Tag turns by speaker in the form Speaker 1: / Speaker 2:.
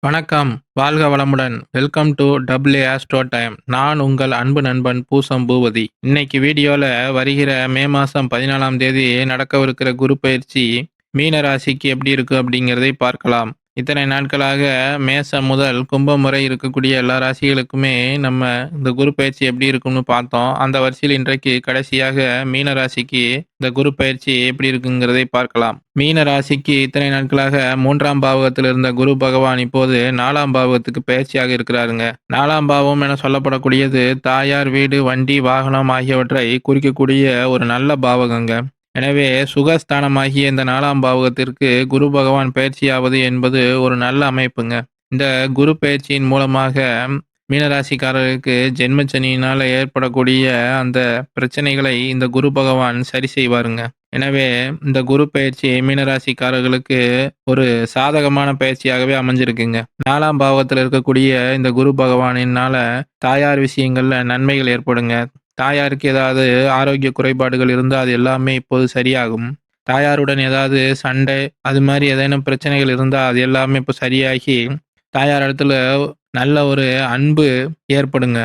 Speaker 1: வணக்கம். வாழ்க வளமுடன். Welcome to W astro time. நான் உங்கள் அன்பு நண்பன் பூசம் பூபதி. இன்னைக்கு வீடியோல வருகிற மே மாசம் 14ஆம் தேதி நடக்கவிருக்கிற குரு பயிற்சி மீன ராசிக்கு எப்படி இருக்கு அப்படிங்கிறதை பார்க்கலாம். இத்தனை நாட்களாக மேசம் முதல் கும்பம் வரை இருக்கக்கூடிய எல்லா ராசிகளுக்குமே நம்ம இந்த குரு பயிற்சி எப்படி இருக்கும்னு பார்த்தோம். அந்த வரிசையில் இன்றைக்கு கடைசியாக மீன ராசிக்கு இந்த குரு பயிற்சி எப்படி இருக்குங்கிறதை பார்க்கலாம். மீன ராசிக்கு இத்தனை நாட்களாக 3ஆம் பாவகத்தில் இருந்த குரு பகவான் இப்போது 4ஆம் பாவகத்துக்கு பயிற்சியாக இருக்கிறாருங்க. 4ஆம் பாவம் என சொல்லப்படக்கூடியது தாயார், வீடு, வண்டி, வாகனம் ஆகியவற்றை குறிக்கக்கூடிய ஒரு நல்ல பாவகங்க. எனவே சுகஸ்தானமாகிய இந்த 4ஆம் பாவகத்திற்கு குரு பகவான் பயிற்சியாவது என்பது ஒரு நல்ல அமைப்புங்க. இந்த குரு பயிற்சியின் மூலமாக மீனராசிக்காரர்களுக்கு ஜென்மச்சனியினால ஏற்படக்கூடிய அந்த பிரச்சனைகளை இந்த குரு பகவான் சரி செய்வாருங்க. எனவே இந்த குரு பயிற்சி மீனராசிக்காரர்களுக்கு ஒரு சாதகமான பயிற்சியாகவே அமைஞ்சிருக்குங்க. 4ஆம் பாவத்தில் இருக்கக்கூடிய இந்த குரு பகவானினால தாயார் விஷயங்கள்ல நன்மைகள் ஏற்படுங்க. தாயாருக்கு ஏதாவது ஆரோக்கிய குறைபாடுகள் இருந்தால் அது எல்லாமே இப்போது சரியாகும். தாயாருடன் ஏதாவது சண்டை அது மாதிரி ஏதேனும் பிரச்சனைகள் இருந்தால் அது எல்லாமே இப்போ சரியாகி தாயார் இடத்துல நல்ல ஒரு அன்பு ஏற்படுங்க.